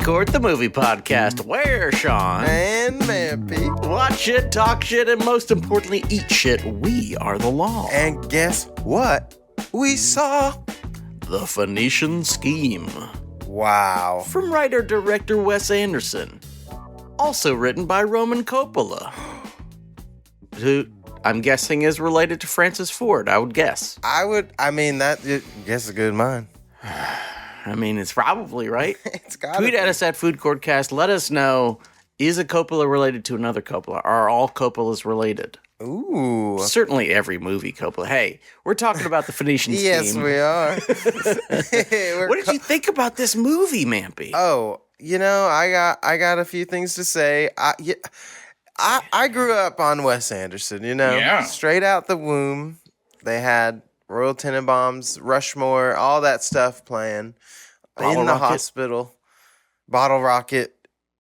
Court, the movie podcast, where Sean and Mampy watch shit, talk shit, and most importantly, eat shit. We are the law. And guess what? We saw The Phoenician Scheme. Wow. From writer-director Wes Anderson. Also written by Roman Coppola, who I'm guessing is related to Francis Ford, I would guess. Guess a good mind. I mean, it's probably, right? It's got Tweet at us at Food Courtcast. Let us know, is a Coppola related to another Coppola? Are all Coppolas related? Ooh. Certainly every movie Coppola. Hey, we're talking about the Phoenician Scheme. Yes, we are. What did you think about this movie, Mampy? Oh, I got a few things to say. I grew up on Wes Anderson, Yeah. Straight out the womb. They had Royal Tenenbaums, Rushmore, all that stuff playing Bottle in the Rocket. hospital. Bottle Rocket.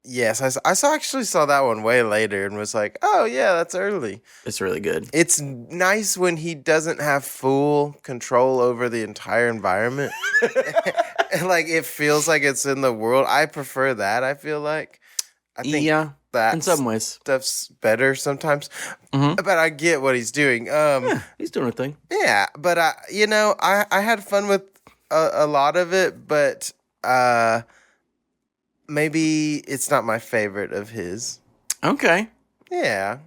Yes, actually saw that one way later and was like, oh, yeah, that's early. It's really good. It's nice when he doesn't have full control over the entire environment. Like, it feels like it's in the world. I prefer that, I feel like. I think that in some ways. stuff's better sometimes. Mhm. But I get what he's doing. Yeah, he's doing a thing. Yeah, but I had fun with a lot of it, but maybe it's not my favorite of his. Okay. Yeah.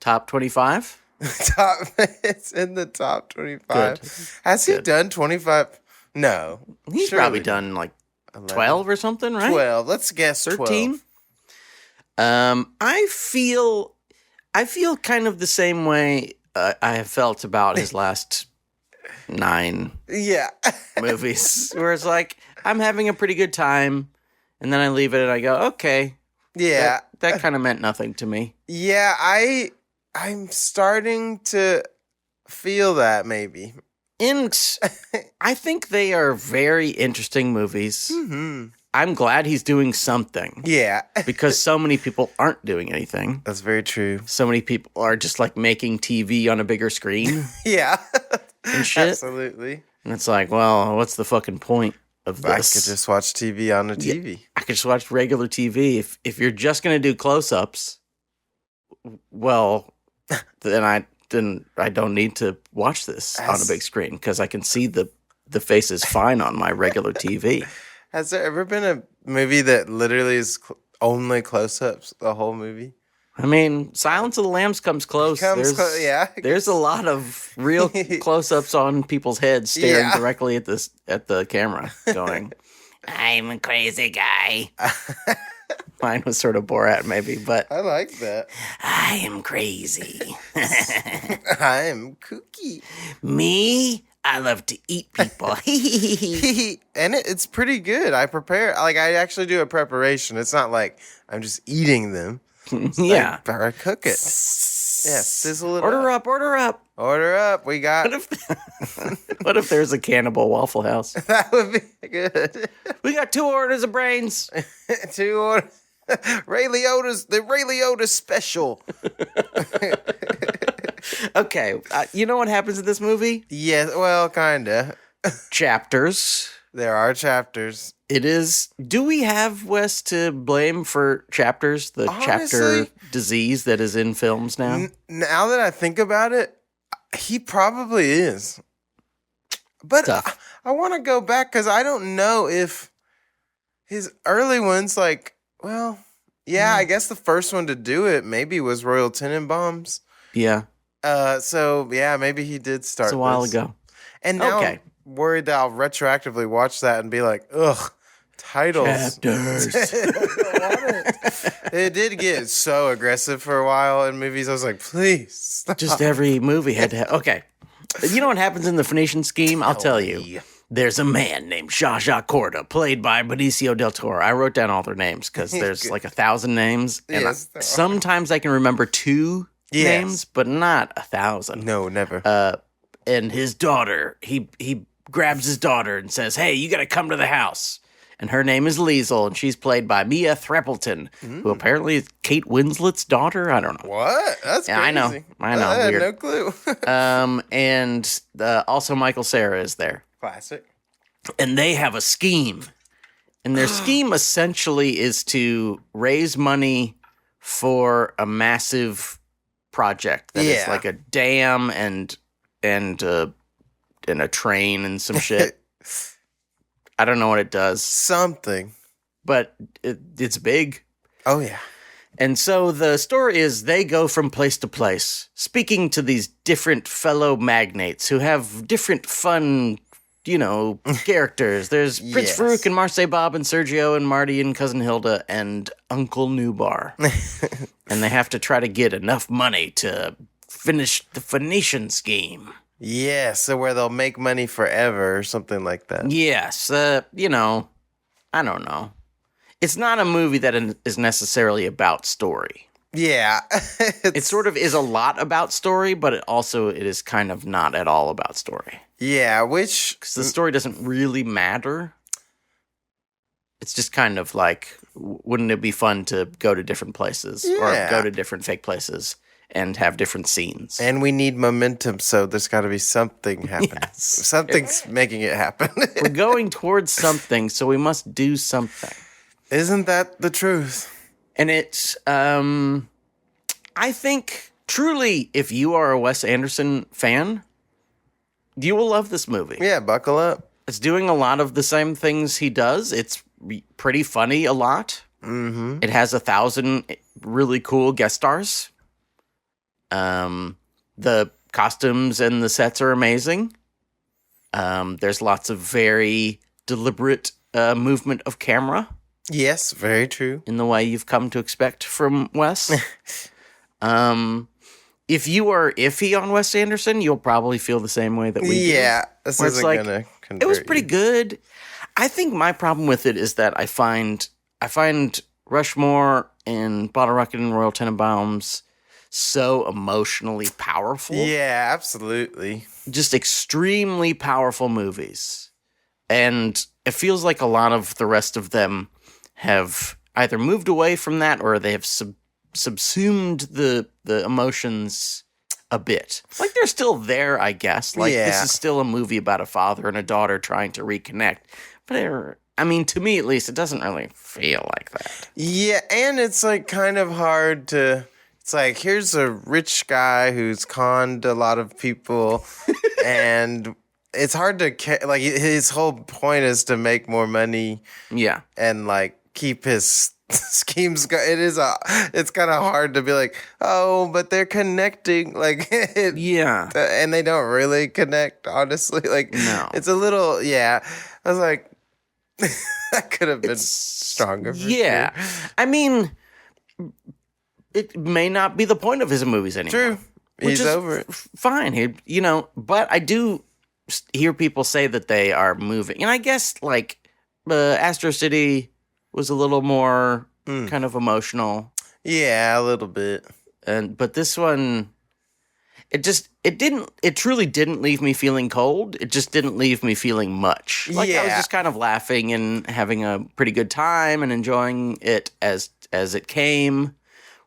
Top 25? It's in the top 25. Good. Has he Good. done 25? No. He's Surely probably done like 11. 12 or something, right? 12. Let's guess 13? 12. I feel kind of the same way I have felt about his last 9 Yeah. movies, where it's like, I'm having a pretty good time, and then I leave it and I go, okay, Yeah. that kind of meant nothing to me. Yeah, I'm starting to feel that maybe. I think they are very interesting movies. Mm-hmm. I'm glad he's doing something, Yeah. because so many people aren't doing anything. That's very true. So many people are just like making TV on a bigger screen Yeah. and shit. Absolutely. And it's like, well, what's the fucking point of I this? could just watch TV on a TV. I could just watch regular TV. If you're just gonna do close-ups, well, then I don't need to watch this on a big screen, because I can see the faces fine on my regular TV. Has there ever been a movie that literally is only close-ups the whole movie? I mean, Silence of the Lambs comes close. Yeah. There's a lot of real close-ups on people's heads staring Yeah. directly at the camera, going, "I'm a crazy guy." Mine was sort of Borat, maybe, but I like that. I am crazy. I'm kooky. Me, I love to eat people. And it's pretty good. I actually do a preparation. It's not like I'm just eating them. Yeah. I cook it. Yeah, sizzle it Order up. up. Order up. We got... What if there's a cannibal Waffle House? That would be good. We got 2 orders of brains. 2 orders. The Ray Liotta special. Okay, you know what happens in this movie? Yes, well, kinda. Chapters. There are chapters. It is. Do we have Wes to blame for chapters? The chapter Honestly, disease that is in films now? Now that I think about it, he probably is. But Tough. I want to go back because I don't know if his early ones, like, well, yeah, I guess the first one to do it maybe was Royal Tenenbaums. Yeah, So yeah, maybe he did start. it's a while this. ago. And now Okay. I'm worried that I'll retroactively watch that and be like, ugh, titles. Chapters. It did get so aggressive for a while in movies. I was like, please stop. Just every movie had to have. Okay. You know what happens in the Phoenician Scheme? I'll tell you. There's a man named Zsa Zsa Corda, played by Benicio Del Toro. I wrote down all their names because there's like 1,000 names. And Yes, there are. sometimes I can remember 2 Yes. names, but not 1,000. No, never. And his daughter, he grabs his daughter and says, "Hey, you got to come to the house." And her name is Liesel, and she's played by Mia Threppleton, who apparently is Kate Winslet's daughter. I don't know. What? That's Yeah, crazy. I know. I had Weird. no clue. And also Michael Cera is there. Classic. And they have a scheme. And their scheme essentially is to raise money for a massive project that is like a dam and a train and some shit. I don't know what it does. Something. But it's big. Oh, yeah. And so the story is they go from place to place, speaking to these different fellow magnates who have different fun, characters. There's Prince Farouk and Marseille Bob and Sergio and Marty and Cousin Hilda and Uncle Newbar. And they have to try to get enough money to finish the Phoenician Scheme. Yeah, so where they'll make money forever or something like that. Yes, I don't know. It's not a movie that is necessarily about story. Yeah. It sort of is a lot about story, but it is kind of not at all about story. Yeah, because the story doesn't really matter. It's just kind of like, wouldn't it be fun to go to different places or go to different fake places and have different scenes? And we need momentum, so there's got to be something happening. Yes. Something's making it happen. We're going towards something, so we must do something. Isn't that the truth? And it's, I think, truly, if you are a Wes Anderson fan, you will love this movie. Yeah, buckle up. It's doing a lot of the same things he does. It's pretty funny a lot. Mm-hmm. It has 1,000 really cool guest stars. The costumes and the sets are amazing. There's lots of very deliberate movement of camera. Yes, very true. In the way you've come to expect from Wes. If you are iffy on Wes Anderson, you'll probably feel the same way that we do. Yeah, this isn't gonna convert it was pretty good. I think my problem with it is that I find Rushmore and Bottle Rocket and Royal Tenenbaums so emotionally powerful. Yeah, absolutely. Just extremely powerful movies. And it feels like a lot of the rest of them have either moved away from that or they have subsumed the emotions a bit. Like, they're still there, I guess. Like, this is still a movie about a father and a daughter trying to reconnect. But, to me, at least, it doesn't really feel like that. Yeah, and it's, like, kind of hard to... It's like, here's a rich guy who's conned a lot of people, and it's hard to... Like, his whole point is to make more money. Yeah. And, like, keep his schemes going. It's kind of hard to be like, oh, but they're connecting. Like, yeah. And they don't really connect, honestly. Like, no. It's a little, I was like, that could have been stronger. Yeah. Sure. It may not be the point of his movies anymore. True. He's over it. Fine. But I do hear people say that they are moving. And I guess, like, Astro City was a little more kind of emotional. Yeah, a little bit. But this one, it truly didn't leave me feeling cold. It just didn't leave me feeling much. Like, I was just kind of laughing and having a pretty good time and enjoying it as it came,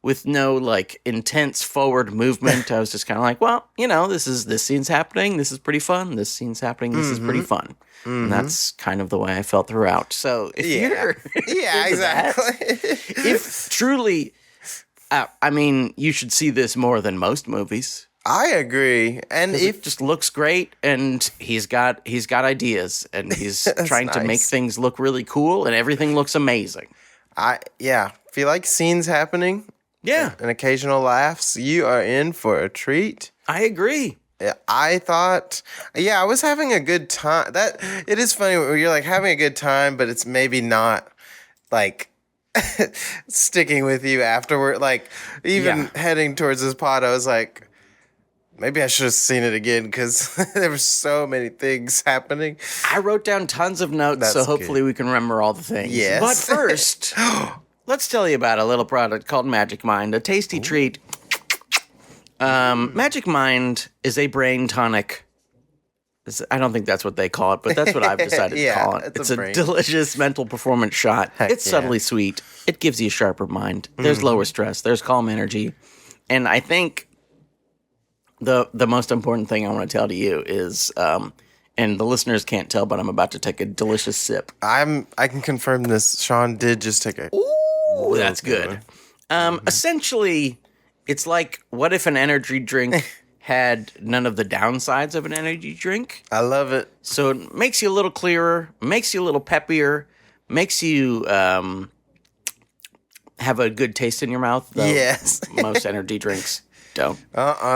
with no, like, intense forward movement. I was just kind of like, well, this scene's happening. This is pretty fun. This scene's happening. This is pretty fun. Mm-hmm. And that's kind of the way I felt throughout. So if you're exactly. If truly, you should see this more than most movies. I agree. And it just looks great, and he's got ideas, and he's trying to make things look really cool, and everything looks amazing. If you like scenes happening, and occasional laughs, you are in for a treat. I agree. I thought, I was having a good time. That it is funny when you're like having a good time, but it's maybe not like sticking with you afterward. Like, even heading towards this pod, I was like, maybe I should have seen it again because there were so many things happening. I wrote down tons of notes, so hopefully we can remember all the things. Yes. But first, let's tell you about a little product called Magic Mind, a tasty treat. Magic Mind is a brain tonic. I don't think that's what they call it, but that's what I've decided to call it. It's a delicious mental performance shot. It's subtly sweet. It gives you a sharper mind. There's lower stress. There's calm energy. And I think the most important thing I want to tell to you is And the listeners can't tell, but I'm about to take a delicious sip. I can confirm this. Sean did just take a. Ooh, that's good. Essentially, it's like, what if an energy drink had none of the downsides of an energy drink? I love it. So it makes you a little clearer, makes you a little peppier, makes you have a good taste in your mouth. Though Yes. most energy drinks don't.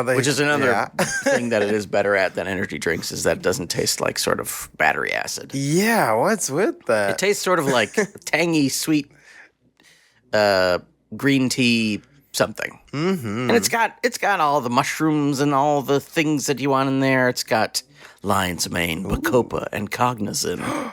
Which is another thing that it is better at than energy drinks, is that it doesn't taste like sort of battery acid. Yeah, what's with that? It tastes sort of like tangy, sweet green tea something. Mm-hmm. And it's got all the mushrooms and all the things that you want in there. It's got lion's mane, bacopa, and cognizin.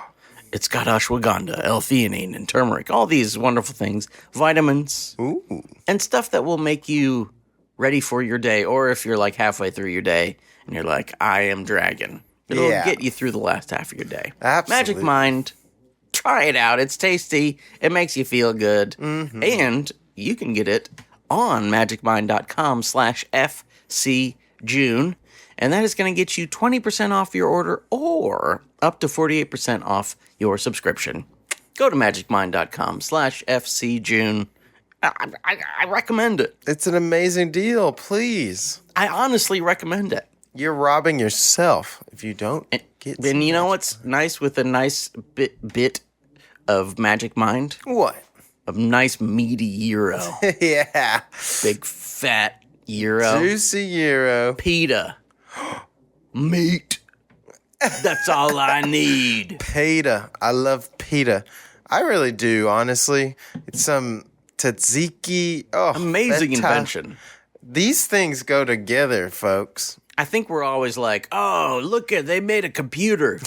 It's got ashwagandha, L-theanine, and turmeric. All these wonderful things. Vitamins. Ooh. And stuff that will make you ready for your day. Or if you're like halfway through your day and you're like, I am dragon. It'll get you through the last half of your day. Absolutely. Magic Mind. Try it out. It's tasty. It makes you feel good. Mm-hmm. And you can get it on magicmind.com/FCJune. And that is going to get you 20% off your order or up to 48% off your subscription. Go to magicmind.com/FCJune. I recommend it. It's an amazing deal. Please. I honestly recommend it. You're robbing yourself if you don't get some. And you know what's nice with a nice bit of Magic Mind? What? A nice meaty gyro. Yeah. Big fat gyro. Juicy gyro. Pita. Meat. That's all I need. Pita. I love pita. I really do, honestly. It's some tzatziki. Oh, amazing feta. invention. These things go together, folks. I think we're always like, oh, look they made a computer.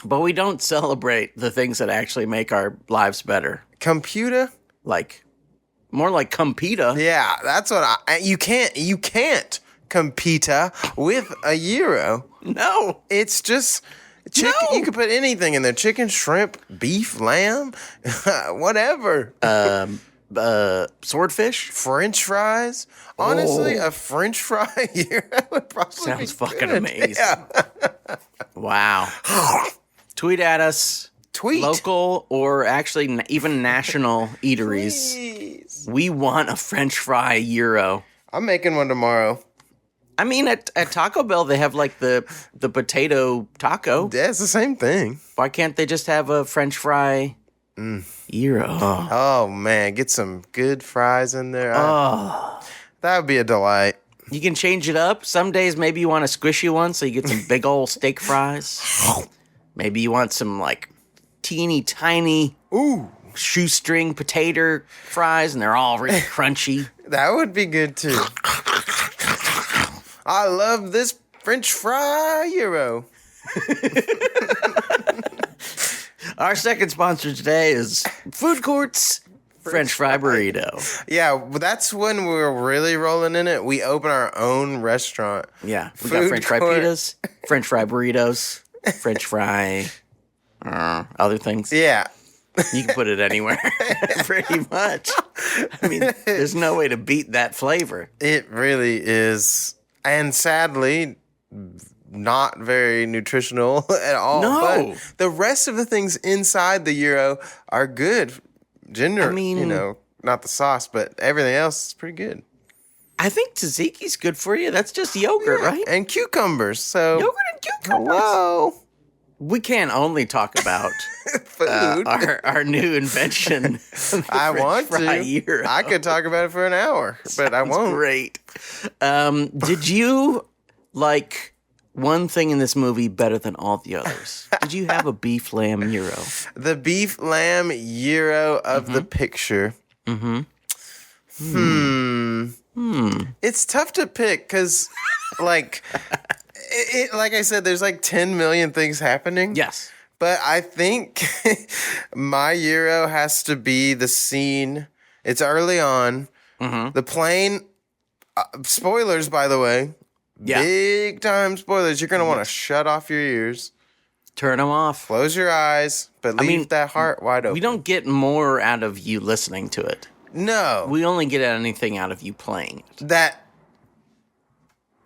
But we don't celebrate the things that actually make our lives better. Computer? Like, more like compita. Yeah, that's what you can't compete with a gyro. No. It's just chicken. No. You can put anything in there. Chicken, shrimp, beef, lamb, whatever. Swordfish? French fries. Honestly, a French fry gyro would probably sounds be fucking good. amazing. Yeah. Wow. Tweet at us. Tweet. Local or actually even national eateries. Please. We want a French fry gyro. I'm making one tomorrow. I mean, at Taco Bell, they have like the potato taco. Yeah, it's the same thing. Why can't they just have a French fry gyro? Oh, man. Get some good fries in there. Oh. That would be a delight. You can change it up. Some days, maybe you want a squishy one, so you get some big old steak fries. Maybe you want some, like, teeny tiny shoestring potato fries, and they're all really crunchy. That would be good, too. I love this French fry gyro. Our second sponsor today is Food Court's French Fry Burrito. Yeah, that's when we're really rolling in it. We open our own restaurant. Yeah, we got French Fry Pitas, French Fry Burritos, French Fry other things. Yeah. You can put it anywhere, pretty much. I mean, there's no way to beat that flavor. It really is. And sadly, not very nutritional at all. No. But the rest of the things inside the gyro are good. I mean, not the sauce, but everything else is pretty good. I think tzatziki's good for you. That's just yogurt, right? And cucumbers. So yogurt and cucumbers. Hello. We can't only talk about food. Our new invention. I want to. Gyro. I could talk about it for an hour, but I won't. Great. Did you like one thing in this movie better than all the others? Did you have a beef lamb gyro? The beef lamb gyro of the picture. Mm-hmm. It's tough to pick because, like, like I said, there's like 10 million things happening. Yes. But I think my gyro has to be the scene. It's early on. Mm-hmm. The plane. Spoilers, by the way. Yeah. Big time spoilers. You're going to want to shut off your ears. Turn them off. Close your eyes, but leave that heart wide open. We don't get more out of you listening to it. No. We only get anything out of you playing it. That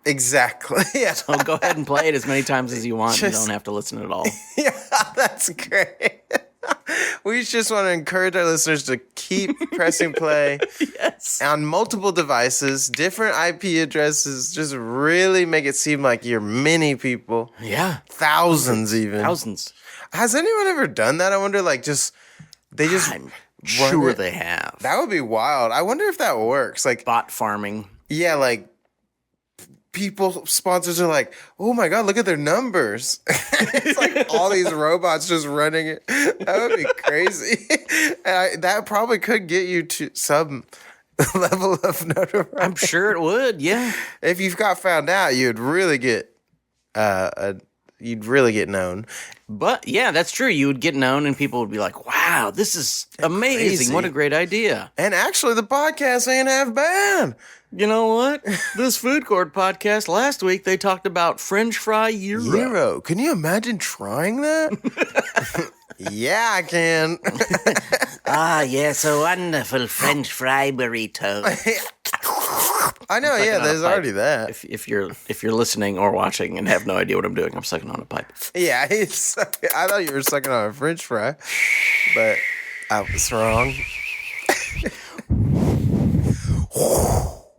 Exactly. Yeah. So go ahead and play it as many times as you want. You don't have to listen at all. Yeah, that's great. We just want to encourage our listeners to keep pressing play Yes. on multiple devices, different IP addresses. Just really make it seem like you're many people. Yeah. Thousands even. Thousands. Has anyone ever done that? I wonder, like, they just I'm sure they have. That would be wild. I wonder if that works. Like, Bot farming. yeah, like, sponsors are like, oh my God, look at their numbers. It's like all these robots just running it. That would be crazy. And that probably could get you to some level of notoriety. I'm sure it would, yeah. If you've got found out, you'd really get known. But yeah, that's true. You would get known and people would be like, wow, this is amazing. Crazy. What a great idea. And actually, the podcast ain't half bad. You know what? This Food Court podcast, last week, they talked about French fry gyro. Can you imagine trying that? Yeah, I can. Ah, yes, a wonderful French fry burrito. I know, yeah, there's already that. If you're listening or watching and have no idea what I'm doing, I'm sucking on a pipe. Yeah, I thought you were sucking on a French fry, but I was wrong.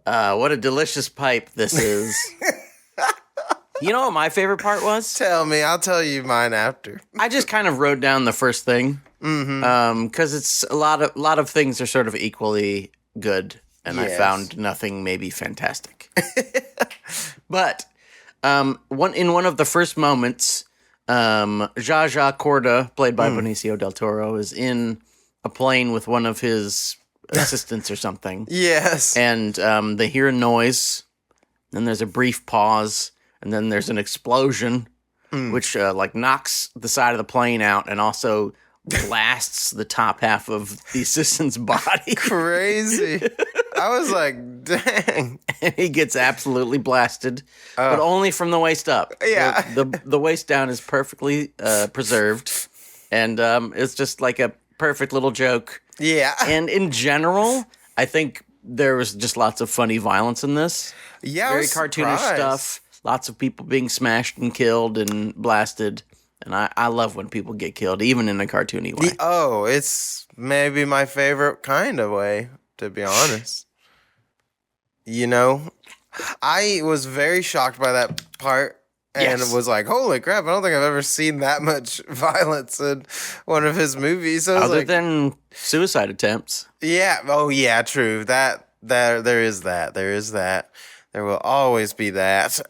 What a delicious pipe this is. You know what my favorite part was? Tell me, I'll tell you mine after. I just kind of wrote down the first thing. Because it's a lot of things are sort of equally good, and I found nothing maybe fantastic. But one of the first moments, Zsa Zsa Corda, played by Benicio Del Toro, is in a plane with one of his assistants or something. Yes. And they hear a noise, then there's a brief pause, and then there's an explosion, which like knocks the side of the plane out and also blasts the top half of the assistant's body. Crazy. I was like, dang. And he gets absolutely blasted, but only from the waist up. Yeah. The waist down is perfectly preserved, and it's just like a perfect little joke. Yeah. And in general, I think there was just lots of funny violence in this. Yeah, Very cartoonish stuff. Lots of people being smashed and killed and blasted. And I love when people get killed, even in a cartoony way. It's maybe my favorite kind of way, to be honest. You know, I was very shocked by that part. And was like, holy crap, I don't think I've ever seen that much violence in one of his movies. Other than suicide attempts. Yeah. Oh, yeah, true. There is that. There is that. There will always be that.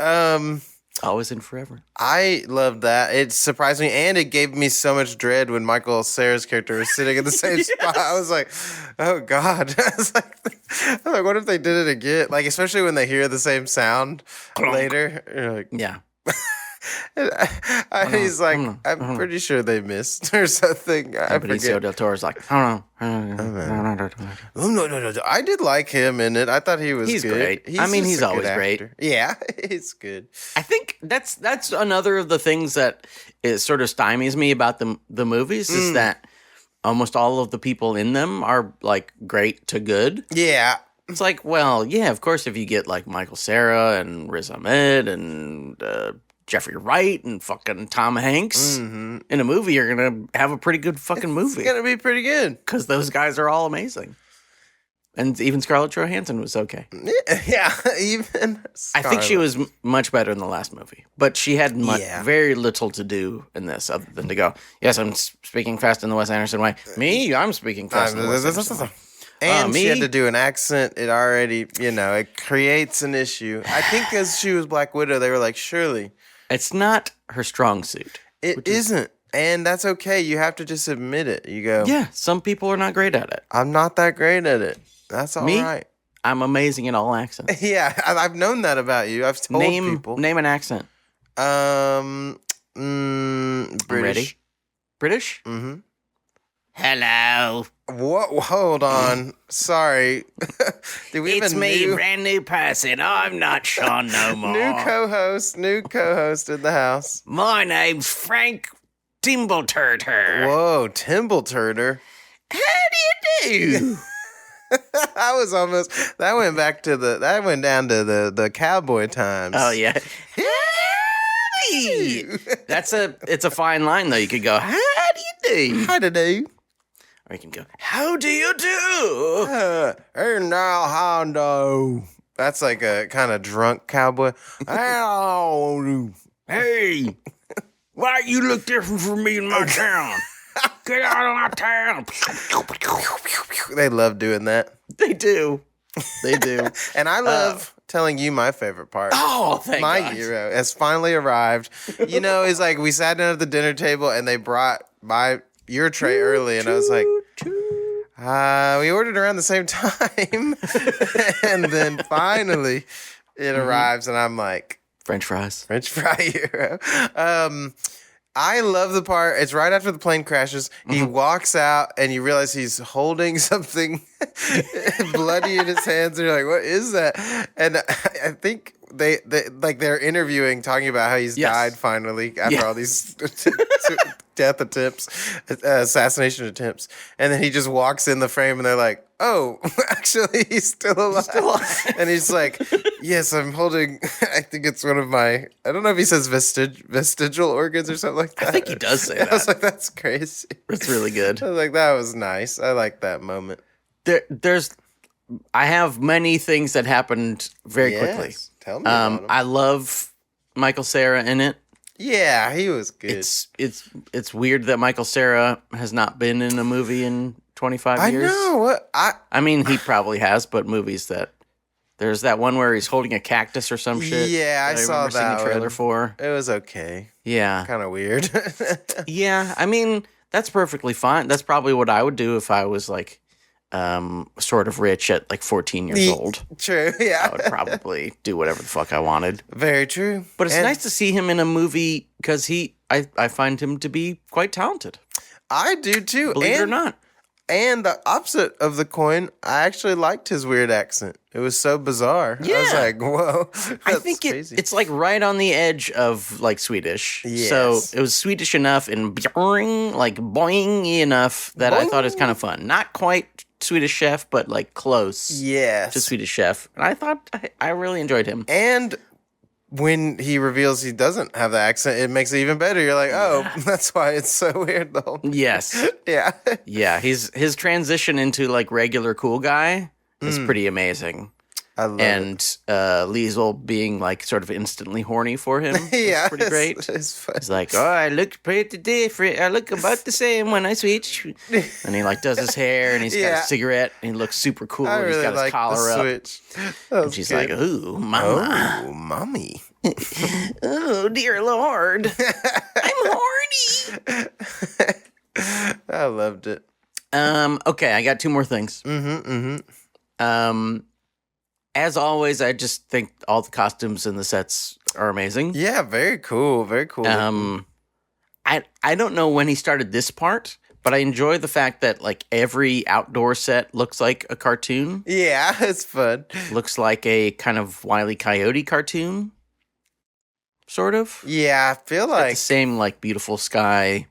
Always and forever. I loved that. It surprised me, and it gave me so much dread when Michael Cera's character was sitting in the same spot. I was like, oh, God. I was like, what if they did it again? Like, especially when they hear the same sound later. You're like, yeah. He's like, I'm pretty sure they missed or something. I Benicio Del Toro's like, No. I did like him in it. I thought he was He's good. great. He's always great. Yeah, he's good. I think that's another of the things that is sort of stymies me about the movies is that almost all of the people in them are like great to good. Yeah. It's like, well, yeah, of course, if you get like Michael Cera and Riz Ahmed and Jeffrey Wright and fucking Tom Hanks in a movie, you're going to have a pretty good fucking movie. It's going to be pretty good. Because those guys are all amazing. And even Scarlett Johansson was okay. Yeah, even Scarlett. I think she was much better in the last movie. But she had very little to do in this other than to go, yes, I'm speaking fast in the Wes Anderson way. Me, I'm speaking fast in the Wes Anderson way. And she had to do an accent. It already, it creates an issue. I think because she was Black Widow, they were like, surely. It's not her strong suit. It isn't. And that's okay. You have to just admit it. You go, yeah, some people are not great at it. I'm not that great at it. That's all right. I'm amazing in all accents. Yeah, I've known that about you. I've told people. Name an accent. British. Ready? British? Mm-hmm. Hello. Whoa, hold on. Sorry. It's me, brand new person. I'm not Sean no more. New co-host in the house. My name's Frank Timbleturter. Whoa, Timbleturter. How do you do? I was almost. That went back to that went down to the cowboy times. Oh yeah. It's a fine line though. You could go, how do you do? How do you do? Or you can go, how do you do? Hey now, Hondo. That's like a kind of drunk cowboy. Hey, why you look different from me in my town? Get out of my town. They love doing that. They do. They do. And I love telling you my favorite part. Oh, thank my God. hero has finally arrived. It's like we sat down at the dinner table and they brought your tray early, and I was like, we ordered around the same time. And then finally it arrives, and I'm like, French fry hero. I love the part. It's right after the plane crashes. He walks out, and you realize he's holding something bloody in his hands. And you're like, "What is that?" And I think they're interviewing, talking about how he's died finally after all these death attempts, assassination attempts, and then he just walks in the frame, and they're like, "Oh, actually, he's still alive." And he's like, "Yes, I'm holding. I think it's one of my. I don't know if he says vestigial organs or something like that." I think he does say that. I was like, "That's crazy." It's really good. I was like, "That was nice. I like that moment." I have many things that happened very quickly. Tell me about them. I love Michael Cera in it. Yeah, he was good. It's weird that Michael Cera has not been in a movie in 25 years. I know. What I mean, he probably has, but movies that there's that one where he's holding a cactus or some shit. Yeah, I saw that seeing the trailer for. It was okay. Yeah, kind of weird. Yeah, I mean that's perfectly fine. That's probably what I would do if I was like sort of rich at like 14 years old. True, yeah. I would probably do whatever the fuck I wanted. Very true. But it's nice to see him in a movie because I find him to be quite talented. I do too. Believe it or not. And the opposite of the coin, I actually liked his weird accent. It was so bizarre. Yeah. I was like, whoa. I think it's like right on the edge of like Swedish. Yes. So it was Swedish enough and boing enough that I thought it was kind of fun. Not quite Swedish Chef, but like close to Swedish Chef. And I thought I really enjoyed him. And when he reveals he doesn't have the accent, it makes it even better. You're like, oh, that's why it's so weird though. Yes. Yeah. Yeah. His transition into like regular cool guy is pretty amazing. I love it. Liesel being like sort of instantly horny for him. Yeah. Pretty great. It's fun. He's like, oh, I look pretty different. I look about the same when I switch. And he like does his hair and he's got a cigarette and he looks super cool. I And he's really got his collar up. switch. And she's like, ooh, mama. Oh, mommy. Oh, dear Lord. I'm horny. I loved it. Okay, I got two more things. As always, I just think all the costumes and the sets are amazing. Yeah, very cool. Very cool. I don't know when he started this part, but I enjoy the fact that like every outdoor set looks like a cartoon. Yeah, it's fun. Looks like a kind of Wile E. Coyote cartoon, sort of. Yeah, I feel Got like the same like beautiful sky.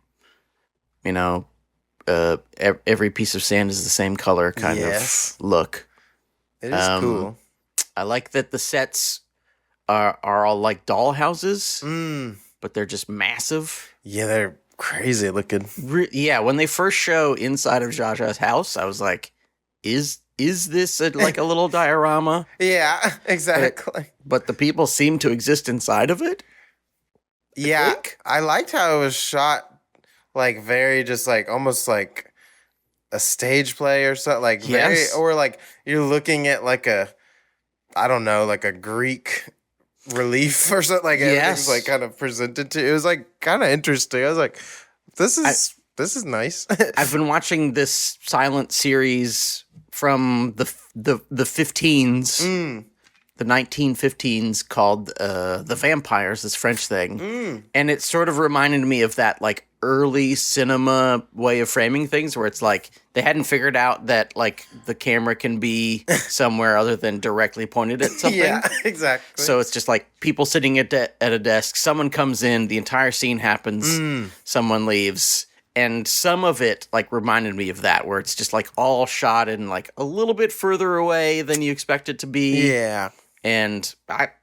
You know, every piece of sand is the same color kind of look. It is cool. I like that the sets are all like doll houses, but they're just massive. Yeah, they're crazy looking. When they first show inside of Zsa Zsa's house, I was like, is this like a little diorama? Yeah, exactly. But the people seem to exist inside of it. Yeah, I liked how it was shot like very just like almost like a stage play or something, like very, or like you're looking at like a, I don't know, like a Greek relief or something, like everything's like kind of presented to. It was like kind of interesting. I was like, this is nice. I've been watching this silent series from the 15s. The 1915s called The Vampires, this French thing. And it sort of reminded me of that like early cinema way of framing things where it's like they hadn't figured out that like the camera can be somewhere other than directly pointed at something. Yeah, exactly. So it's just like people sitting at a desk, someone comes in, the entire scene happens, someone leaves, And some of it like reminded me of that, where it's just like all shot in like a little bit further away than you expect it to be. Yeah. And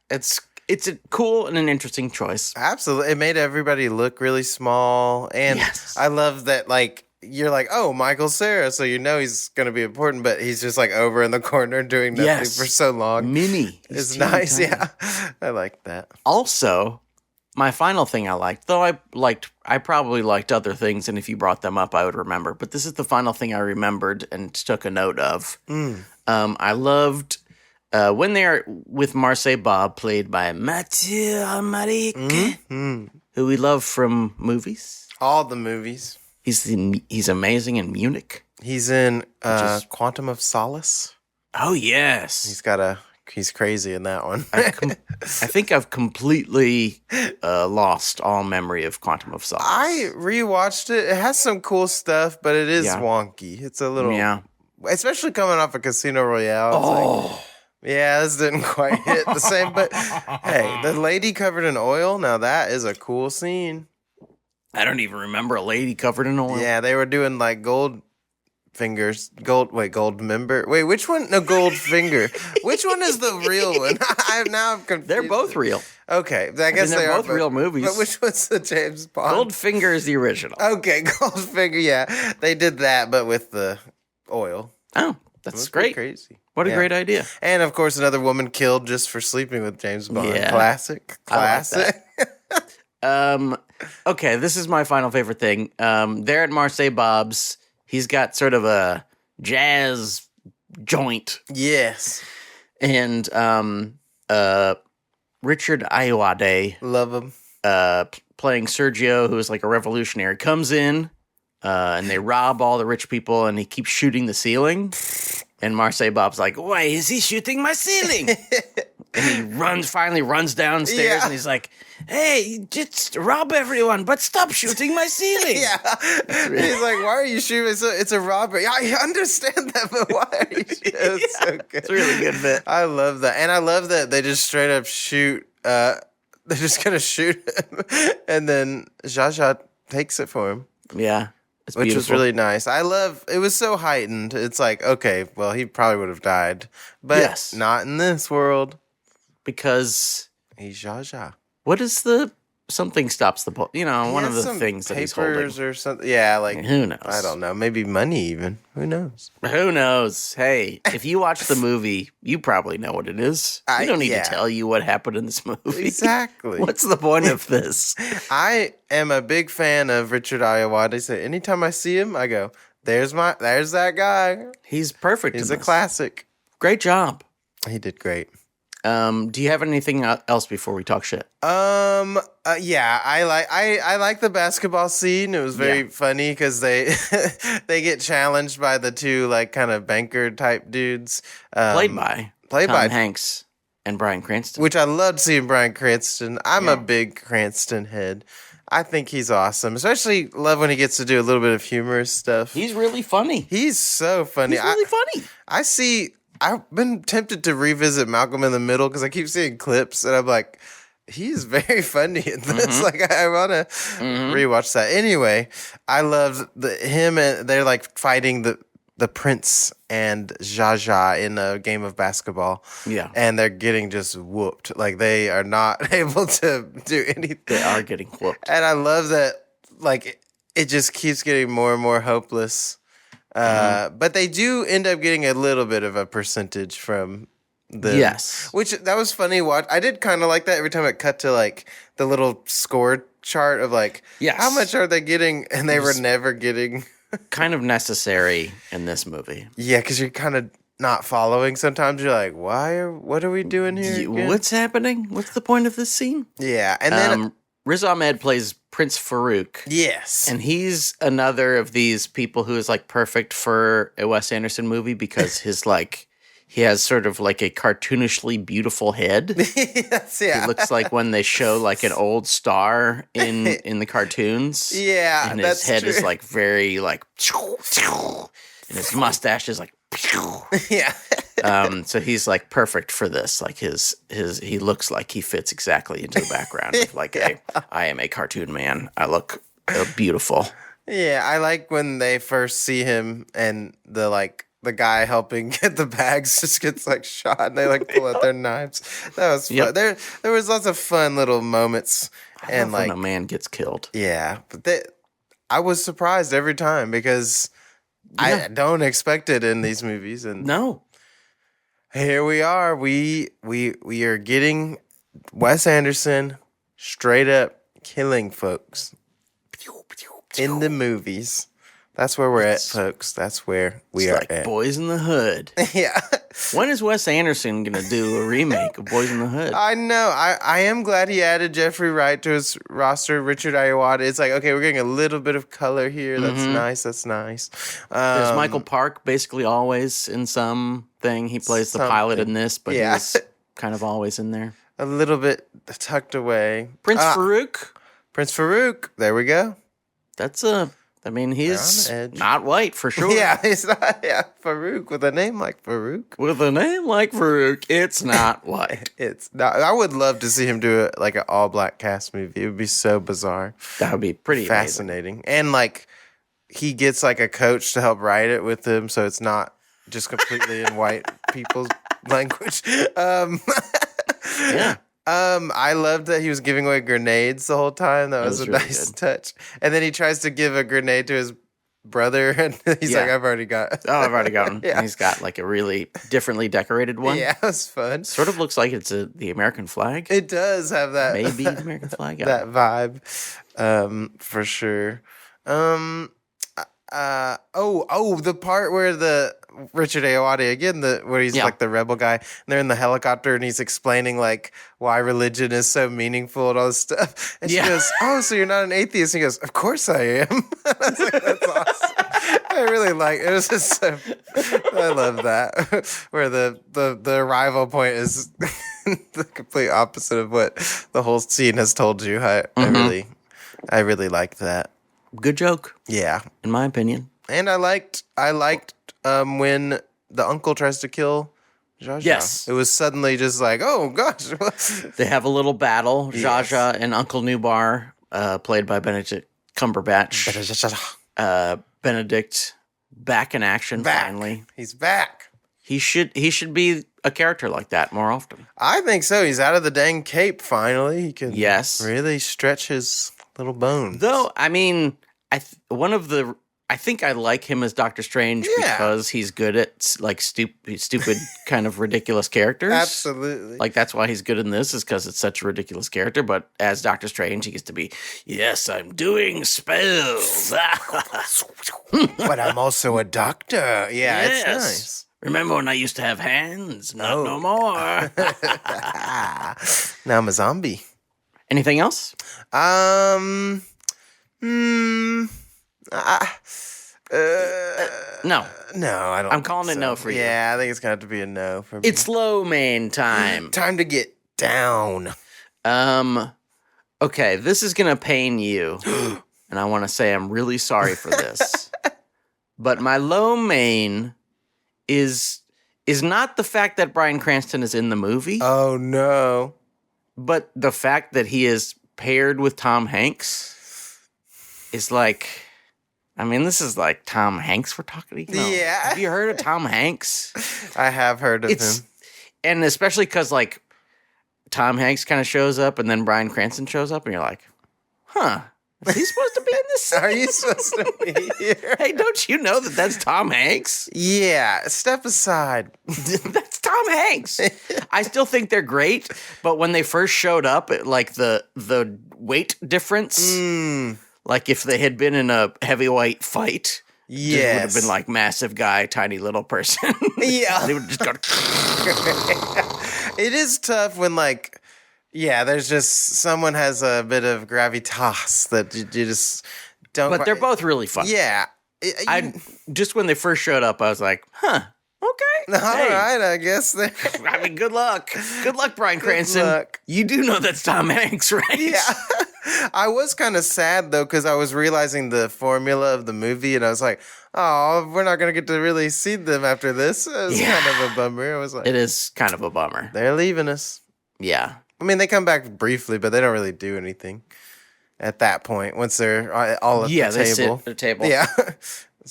it's a cool and an interesting choice. Absolutely. It made everybody look really small. And I love that, like, you're like, oh, Michael Cera, so you know he's going to be important, but he's just like over in the corner doing nothing for so long. Mini. It's nice. Tiny. Yeah. I like that. Also, my final thing I liked, though I probably liked other things, and if you brought them up, I would remember. But this is the final thing I remembered and took a note of. I loved when they're with Marseille Bob, played by Mathieu Amalric, who we love from movies. All the movies. He's amazing in Munich. He's in Quantum of Solace. Oh, yes. He's crazy in that one. I think I've completely lost all memory of Quantum of Solace. I rewatched it. It has some cool stuff, but it is wonky. It's a little... Yeah. Especially coming off of Casino Royale. This didn't quite hit the same. But, hey, the lady covered in oil, now that is a cool scene. I don't even remember a lady covered in oil. Yeah, they were doing like gold fingers. Gold member. Wait, which one? No, gold finger. Which one is the real one? I'm confused. They're both real. Okay, I guess they're are both real movies. But which one's the James Bond? Goldfinger is the original. Okay, Goldfinger. Yeah, they did that, but with the oil. Oh, that's great. Crazy. What a great idea. And of course, another woman killed just for sleeping with James Bond. Yeah. Classic. Okay, this is my final favorite thing. There at Marseille Bob's, he's got sort of a jazz joint. Yes. And Richard Ayoade, love him, playing Sergio, who is like a revolutionary, comes in and they rob all the rich people, and he keeps shooting the ceiling. And Marseille Bob's like, why is he shooting my ceiling? And he finally runs downstairs, and he's like, hey, just rob everyone, but stop shooting my ceiling. He's like, why are you shooting? It's a robbery. I understand that, but why are you shooting? It's so good. It's a really good bit. I love that. And I love that they just straight up shoot. They're just going to shoot him. And then Zsa Zsa takes it for him. Yeah. Which was really nice. It was so heightened. It's like, okay, well, he probably would have died. But not in this world. Because he's Zsa Zsa. What is something stops the bullet? One of the things that he's holding. Or something. Yeah, like, who knows? I don't know. Maybe money even. Who knows? Who knows? Hey, if you watch the movie, you probably know what it is. We don't need to tell you what happened in this movie. Exactly. What's the point of this? I am a big fan of Richard Ayoade. So anytime I see him, I go, there's that guy. He's perfect. He's a classic. Great job. He did great. Do you have anything else before we talk shit? Yeah, I like the basketball scene. It was very funny because they get challenged by the two like kind of banker type dudes, played by Tom Hanks and Bryan Cranston. Which I loved seeing Bryan Cranston. I'm a big Cranston head. I think he's awesome. Especially love when he gets to do a little bit of humorous stuff. He's really funny. He's so funny. He's really funny. I've been tempted to revisit Malcolm in the Middle because I keep seeing clips and I'm like, he's very funny in this. Like, I want to rewatch that. Anyway, I loved him and they're like fighting the prince and Zsa Zsa in a game of basketball. Yeah. And they're getting just whooped. Like, they are not able to do anything. They are getting whooped. And I love that, like, it just keeps getting more and more hopeless. But they do end up getting a little bit of a percentage from the which that was funny. I did kind of like that every time it cut to like the little score chart of like how much are they getting, and they were never getting. Kind of necessary in this movie. Yeah, because you're kind of not following. Sometimes you're like, what are we doing here? Again? What's happening? What's the point of this scene? Yeah, and then Riz Ahmed plays Prince Farouk. Yes. And he's another of these people who is like perfect for a Wes Anderson movie because he has sort of like a cartoonishly beautiful head. Yes, yeah. He looks like when they show like an old star in the cartoons. Yeah, and his head is like very like, and his mustache is like, yeah. So he's like perfect for this. Like he looks like he fits exactly into the background of like I am a cartoon man. I look beautiful. Yeah, I like when they first see him and the guy helping get the bags just gets like shot and they like pull out their knives. That was fun. Yep. There was lots of fun little moments. I love when a man gets killed. Yeah, but I was surprised every time because I don't expect it in these movies. And no, here we are. We are getting Wes Anderson straight up killing folks in the movies. That's where we're at, folks. That's where we are at. Boys in the Hood. Yeah. When is Wes Anderson going to do a remake of Boys in the Hood? I know. I am glad he added Jeffrey Wright to his roster. Richard Ayoade. It's like, okay, we're getting a little bit of color here. That's nice. That's nice. There's Michael Park basically always in something. He plays the pilot in this, but he's kind of always in there. A little bit tucked away. Prince Farouk. Prince Farouk. There we go. That's I mean, he's not white for sure. Yeah, he's not. Yeah, Farouk with a name like Farouk. With a name like Farouk, it's not white. It's not. I would love to see him do like an all-black cast movie. It would be so bizarre. That would be pretty fascinating. Amazing. And like, he gets like a coach to help write it with him, so it's not just completely in white people's language. Yeah. I loved that he was giving away grenades the whole time. That was a really nice touch. And then he tries to give a grenade to his brother, and he's like, I've already got. Oh, I've already got one. Yeah. And he's got like a really differently decorated one. Yeah, it was fun. Sort of looks like it's the American flag. It does have that. Maybe the American flag. That vibe, for sure. The part where the Richard Ayoade again, where he's like the rebel guy, and they're in the helicopter, and he's explaining like why religion is so meaningful and all this stuff. And she goes, "Oh, so you're not an atheist?" And he goes, "Of course I am." I was like, "That's awesome." I really like it. Was just so, I love that where the arrival point is the complete opposite of what the whole scene has told you. I really liked that. Good joke. Yeah. In my opinion. And I liked when the uncle tries to kill Zsa Zsa. Yes. It was suddenly just like, oh gosh. They have a little battle. Zsa Zsa and Uncle Nubar, played by Benedict Cumberbatch. Benedict back in action finally. He's back. He should be a character like that more often. I think so. He's out of the dang cape finally. He can really stretch his little bones. Though, I mean, I think I like him as Doctor Strange because he's good at like stupid kind of ridiculous characters. Absolutely. Like that's why he's good in this, is because it's such a ridiculous character. But as Doctor Strange, he gets to be, yes, I'm doing spells. But I'm also a doctor. Yeah, yes. It's nice. Remember when I used to have hands? Not no more. Now I'm a zombie. Anything else? No. No, I don't. I'm calling it no for you. Yeah, I think it's gonna have to be a no for me. It's low main time. Time to get down. Okay, this is gonna pain you, and I want to say I'm really sorry for this. But my low main is not the fact that Bryan Cranston is in the movie. Oh no. But the fact that he is paired with Tom Hanks is like, I mean, this is like Tom Hanks we're talking about. Yeah. Have you heard of Tom Hanks? I have heard of him. And especially because like Tom Hanks kind of shows up and then Bryan Cranston shows up and you're like, huh, is he supposed to be in this scene? Are you supposed to be here? Hey, don't you know that that's Tom Hanks? Yeah, step aside. That's Tom Hanks. I still think they're great, but when they first showed up, like the weight difference, like if they had been in a heavyweight fight, it would have been like massive guy, tiny little person. Yeah. They would just go. It is tough when like, there's just someone has a bit of gravitas that you just don't. But they're both really fun. Yeah. Just when they first showed up, I was like, huh. Okay. All right, I guess. I mean, good luck. Good luck, Bryan Cranston. You do know that's Tom Hanks, right? Yeah. I was kind of sad, though, because I was realizing the formula of the movie, and I was like, oh, we're not going to get to really see them after this. It was kind of a bummer. I was like, it is kind of a bummer. They're leaving us. Yeah. I mean, they come back briefly, but they don't really do anything. at that point once they're all at the table. They sit at the table. Yeah.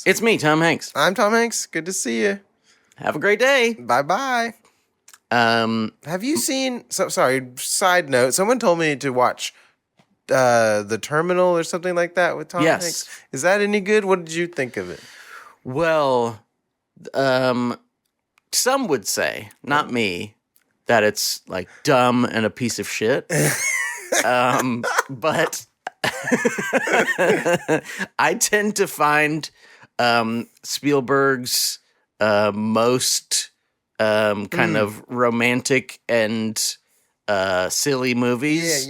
It's me, Tom Hanks. I'm Tom Hanks. Good to see you. Have a great day. Bye-bye. Have you seen... Sorry, side note. Someone told me to watch The Terminal or something like that with Tom Hanks. Is that any good? What did you think of it? Well, some would say, not me, that it's like dumb and a piece of shit. But I tend to find Spielberg's most kind of romantic and silly movies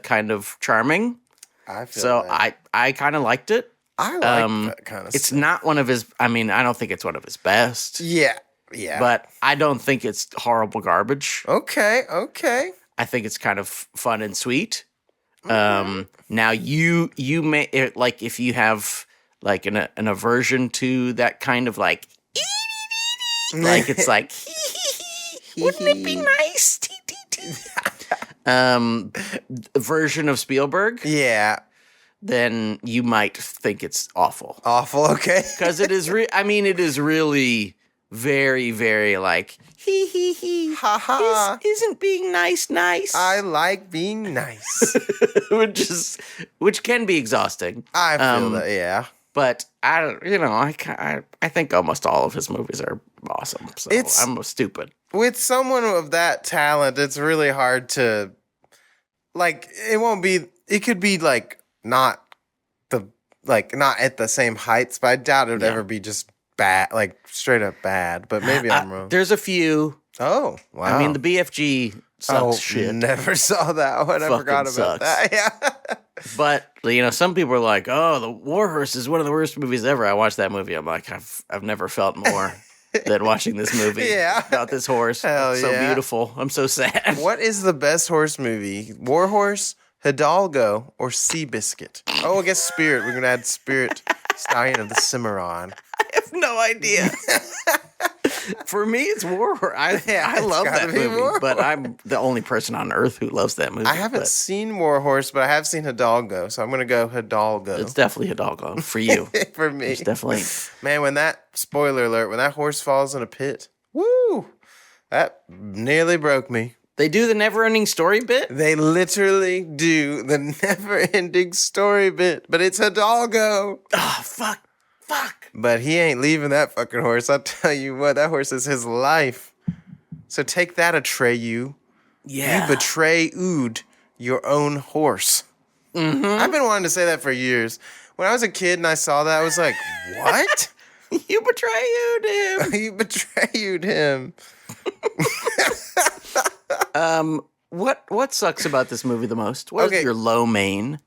kind of charming. I feel so that. I kind of liked it. I like that kind of It's stuff. not one of his... I mean, I don't think it's one of his best. Yeah. But I don't think it's horrible garbage. Okay. I think it's kind of fun and sweet. Now you may like if you have like an aversion to that kind of like it's like wouldn't it be nice version of Spielberg? Yeah. Then you might think it's awful. Okay. Because it is it is really very, very like Ha ha. Isn't being nice? I like being nice. which can be exhausting. I feel that, yeah. But I think almost all of his movies are awesome. So I'm stupid. With someone of that talent, it's really hard to like. It could be like not at the same heights, but I doubt it would ever be just bad, like straight up bad. But maybe I'm wrong. There's a few. Oh, wow. I mean, the BFG sucks shit. Never saw that one. I forgot about sucks. that. Yeah. But some people are like, "Oh, The War Horse is one of the worst movies ever." I watched that movie. I'm like, I've never felt more than watching this movie about this horse. Hell It's so yeah. beautiful. I'm so sad. What is the best horse movie? War Horse, Hidalgo, or Seabiscuit? Oh, I guess Spirit. We're gonna add Spirit, Stallion of the Cimarron. I have no idea. For me, it's War Horse. I love that movie, but I'm the only person on earth who loves that movie. I haven't seen War Horse, but I have seen Hidalgo, so I'm gonna go Hidalgo. It's definitely Hidalgo for you. For me. It's definitely. Man, when that spoiler alert, when that horse falls in a pit, woo, that nearly broke me. They do the never-ending story bit? They literally do the never-ending story bit, but it's Hidalgo. Oh, fuck. But he ain't leaving that fucking horse. I'll tell you what, that horse is his life. So take that, Atreyu. Yeah. You betrayed your own horse. Mm-hmm. I've been wanting to say that for years. When I was a kid and I saw that, I was like, what? You betrayed him. You betrayed him. What sucks about this movie the most? What is your low main?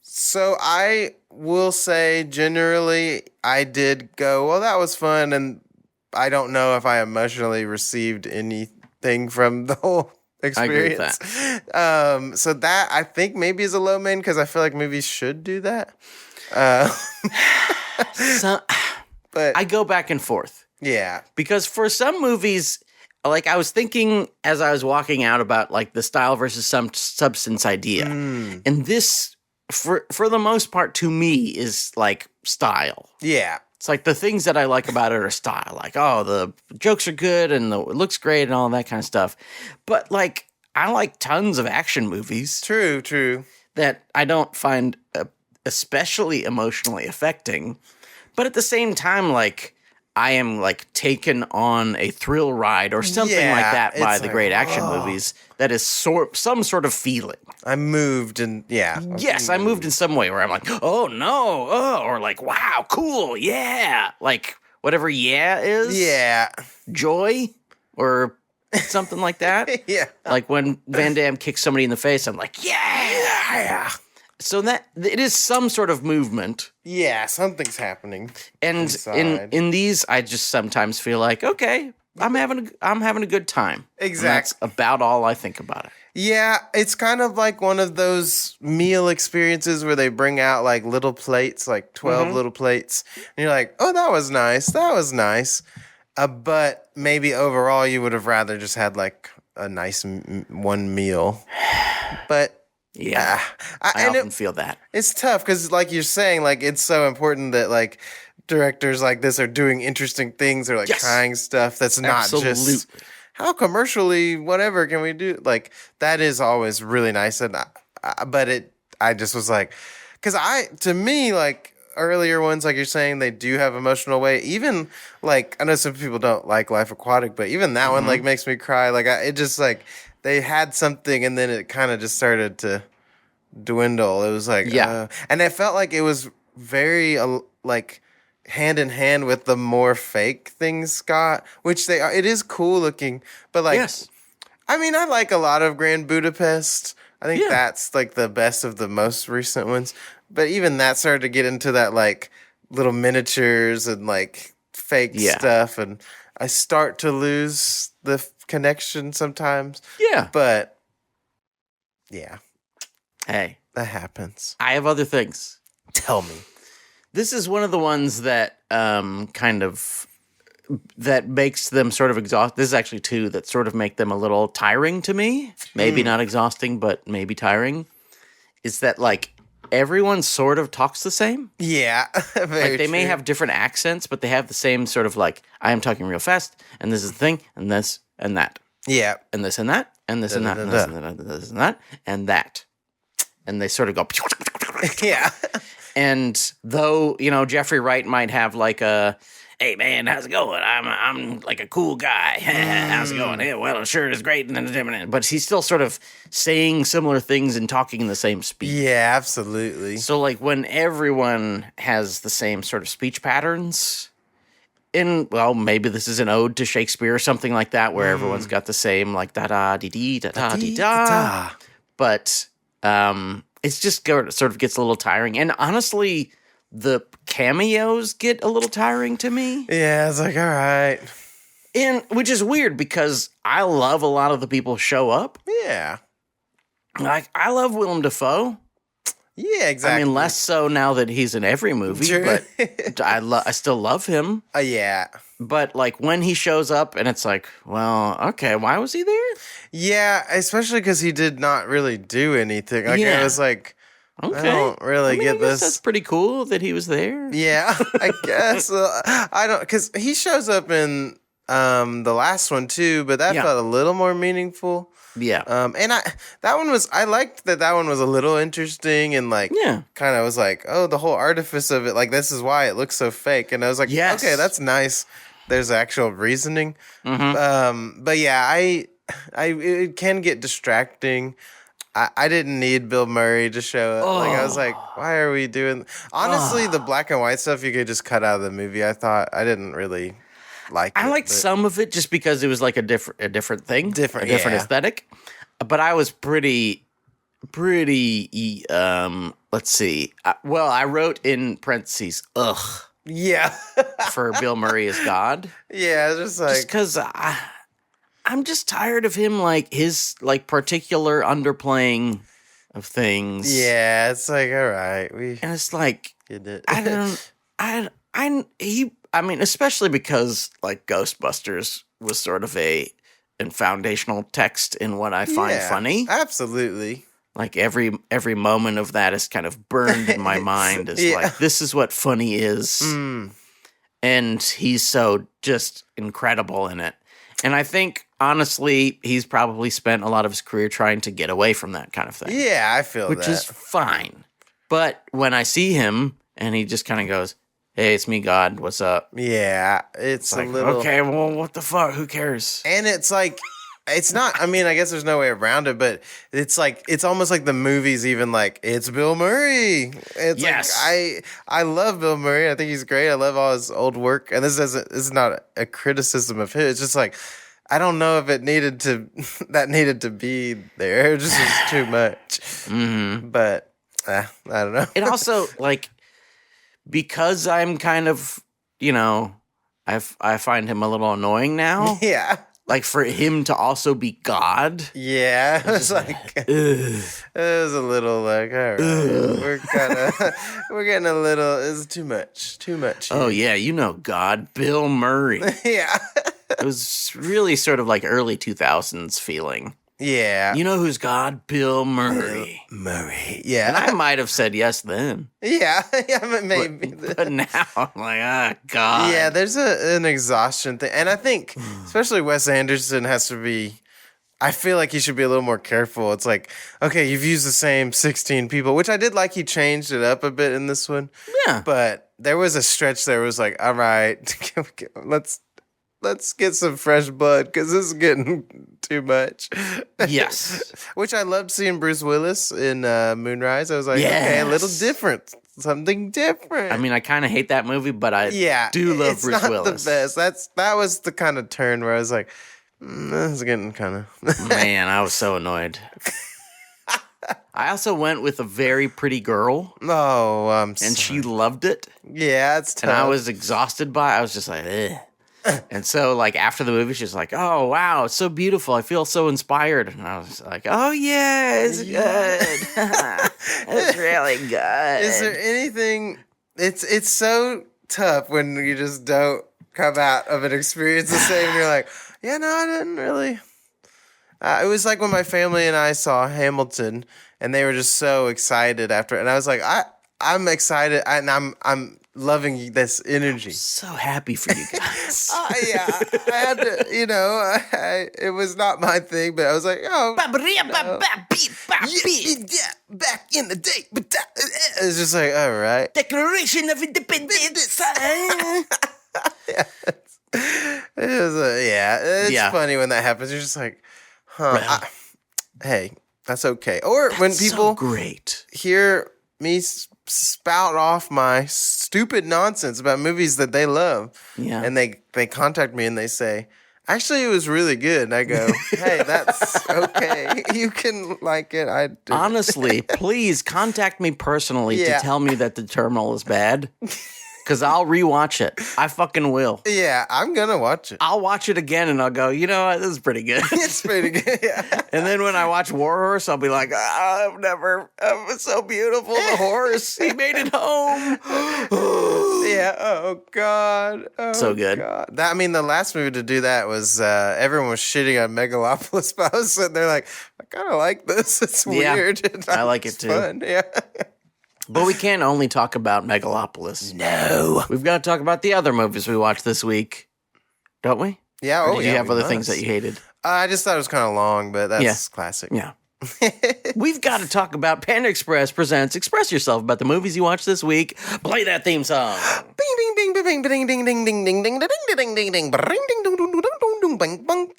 So I will say generally I did go, well, that was fun. And I don't know if I emotionally received anything from the whole experience. I agree with that. So that I think maybe is a low main because I feel like movies should do that. But I go back and forth. Yeah. Because for some movies, like I was thinking as I was walking out about like the style versus some substance idea. And this, for the most part, to me, is like style. Yeah. It's like the things that I like about it are style. Like, oh, the jokes are good and it looks great and all that kind of stuff. But like, I like tons of action movies. True. That I don't find especially emotionally affecting. But at the same time, like, I am like taken on a thrill ride or something like that by the great action movies that is some sort of feeling. I moved and Yes, I moved in some way where I'm like, oh no, or like, wow, cool, yeah. Like whatever is. Yeah. Joy or something like that. Yeah. Like when Van Damme kicks somebody in the face, I'm like, yeah. So that it is some sort of movement. Yeah, something's happening. And in these, I just sometimes feel like, okay, I'm having a good time. Exactly. And that's about all I think about it. Yeah, it's kind of like one of those meal experiences where they bring out like little plates, like 12 little plates. And you're like, oh, that was nice. But maybe overall you would have rather just had like a nice one meal. But Yeah, I often feel that. It's tough because, like you're saying, like it's so important that like directors like this are doing interesting things or like trying stuff that's not just how commercially whatever can we do. Like that is always really nice, and I just was like, because to me like earlier ones like you're saying they do have emotional weight. Even like I know some people don't like Life Aquatic, but even that one like makes me cry. Like it just like. They had something, and then it kind of just started to dwindle. It was like, and it felt like it was very like hand in hand with the more fake things Scott, which they are. It is cool looking, but like, I mean, I like a lot of Grand Budapest. I think that's like the best of the most recent ones. But even that started to get into that like little miniatures and like fake stuff, and I start to lose the connection sometimes. Yeah. But yeah. Hey. That happens. I have other things. Tell me. This is one of the ones that kind of that makes them sort of exhaust. This is actually two that sort of make them a little tiring to me. Maybe not exhausting, but maybe tiring. Is that like everyone sort of talks the same? Yeah. Like they may have different accents, but they have the same sort of like, I am talking real fast, and this is the thing, and this and that. Yeah. And this and that, and this and that, and this and that, and this and that, and that. And they sort of go. Yeah. And though, you know, Jeffrey Wright might have like a, hey man, how's it going? I'm like a cool guy. How's it going? Yeah, well, it sure is great. But he's still sort of saying similar things and talking in the same speech. Yeah, absolutely. So like when everyone has the same sort of speech patterns, well, maybe this is an ode to Shakespeare or something like that, where everyone's got the same like da-da-dee-dee, da-da-dee-da. But it's just sort of gets a little tiring. And honestly, the cameos get a little tiring to me. Yeah, it's like, all right. And which is weird because I love a lot of the people who show up. Yeah. Like, I love Willem Dafoe. Yeah, exactly. I mean, less so now that he's in every movie, but I still love him. Yeah. But, like, when he shows up and it's like, well, okay, why was he there? Yeah, especially because he did not really do anything. Like, I was like, okay. I don't really get this. That's pretty cool that he was there. Yeah, I guess. I don't, because he shows up in the last one, too, but that felt a little more meaningful. Yeah. And I liked that one was a little interesting and like, kind of was like, oh, the whole artifice of it, like, this is why it looks so fake. And I was like, okay, that's nice. There's actual reasoning. Mm-hmm. But yeah, it can get distracting. I didn't need Bill Murray to show up. Like, I was like, why are we doing? Honestly, the black and white stuff you could just cut out of the movie. I thought I didn't really like. I liked some of it just because it was like a different thing, a different aesthetic. But I was pretty. Let's see. I wrote in parentheses, ugh. Yeah. For Bill Murray as God. Yeah, just because I'm just tired of him, like his like particular underplaying of things. Yeah, it's like, all right, and it's like I mean, especially because like Ghostbusters was sort of a foundational text in what I find funny. Absolutely. Like every moment of that is kind of burned in my mind as like, this is what funny is. And he's so just incredible in it. And I think, honestly, he's probably spent a lot of his career trying to get away from that kind of thing. Yeah, I feel which is fine. But when I see him and he just kind of goes, hey, it's me, God, what's up? Yeah, it's like, a little... Okay, well, what the fuck? Who cares? And it's like... It's not, I mean, I guess there's no way around it, but it's like, it's almost like the movie's even like, it's Bill Murray. It's like, I love Bill Murray. I think he's great. I love all his old work. And this is not a criticism of his. It's just like, I don't know if it needed to be there. It just was too much. Mm-hmm. But I don't know. It also, like, because I'm kind of, you know, I find him a little annoying now. Yeah. Like, for him to also be God? Yeah. It was like, it was a little like, all right, we're getting a little, it's too much here. Oh, yeah, you know God, Bill Murray. Yeah. It was really sort of like early 2000s feeling. Yeah. You know who's God? Bill Murray. Murray. Yeah. And I might have said yes then. Yeah. Yeah, maybe. But now I'm like, God. Yeah, there's an exhaustion thing. And I think, especially Wes Anderson has to be, I feel like he should be a little more careful. It's like, okay, you've used the same 16 people, which I did like he changed it up a bit in this one. Yeah. But there was a stretch there where it was like, all right, let's get some fresh blood because this is getting too much. Yes. Which I loved seeing Bruce Willis in Moonrise. I was like, okay, a little different. Something different. I mean, I kind of hate that movie, but I do love Bruce Willis. It's not the best. That was the kind of turn where I was like, this is getting kind of... Man, I was so annoyed. I also went with a very pretty girl. Oh, and she loved it. Yeah, it's tough. And I was exhausted by it. I was just like, ugh. And so, like, after the movie, she's like, oh, wow, it's so beautiful. I feel so inspired. And I was like, oh, yeah, it's good. It's really good. Is there anything... It's so tough when you just don't come out of an experience the same. And you're like, yeah, no, I didn't really... it was like when my family and I saw Hamilton, and they were just so excited after it. And I was like, I'm excited, and I'm loving this energy. So happy for you guys. Yeah, I had to, it was not my thing, but I was like, oh. Yeah, back in the day. But it's just like, all right. Declaration of Independence. It's funny when that happens. You're just like, huh. Hey, that's okay. Or when people hear me spout off my stupid nonsense about movies that they love, and they contact me and they say, actually, it was really good. And I go, hey, that's okay. You can like it. Honestly, please contact me personally to tell me that The Terminal is bad. Because I'll rewatch it. I fucking will. Yeah, I'm going to watch it. I'll watch it again and I'll go, you know what? This is pretty good. It's pretty good, yeah. And then when I watch War Horse, I'll be like, it's so beautiful. The horse, he made it home. Yeah, oh, God. Oh, so good. God. The last movie to do that was, everyone was shitting on Megalopolis, but I was sitting there like, I kind of like this. It's weird. I like it too. Fun. Yeah. But we can't only talk about Megalopolis. No. We've got to talk about the other movies we watched this week. Don't we? Yeah. Or did you have other things that you hated? I just thought it was kind of long, but that's classic. Yeah. We've got to talk about Panda Express presents Express Yourself about the movies you watched this week. Play that theme song. Bing, bing, bing, bing, bing, ding, ding, ding, ding, ding, ding, ding, ding, ding, bing, ding, ding, ding, ding, bing, bing, bing.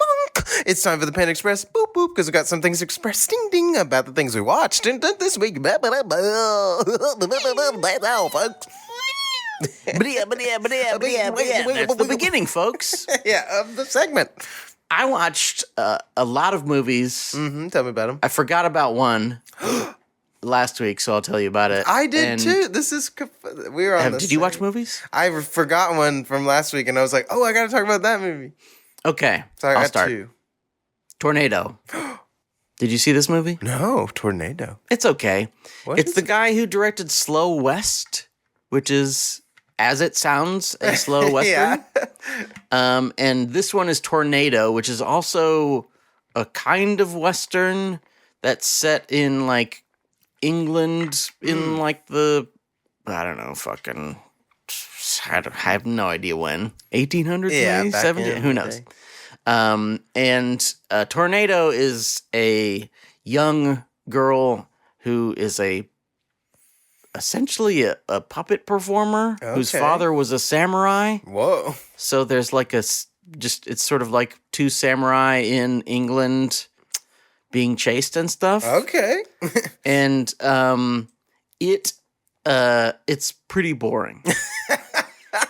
It's time for the Panda Express. Boop, boop, because we got some things to express. Ding, ding, about the things we watched and did this week. Now, folks. That's the beginning, folks. Yeah, of the segment. I watched a lot of movies. Mm-hmm. Tell me about them. I forgot about one last week, so I'll tell you about it. I did too. We were on this. Did you watch movies? I forgot one from last week, and I was like, oh, I got to talk about that movie. Okay, so I'll start. Two. Tornado. Did you see this movie? No, Tornado. It's okay. It's the guy who directed Slow West, which is, as it sounds, a slow western. And this one is Tornado, which is also a kind of western that's set in like England in like the, I don't know, fucking, I have no idea when. 1800s, maybe? 1700s? Who knows? And Tornado is a young girl who is essentially a puppet performer whose father was a samurai. Whoa. So there's like it's sort of like two samurai in England being chased and stuff. Okay. And it's pretty boring.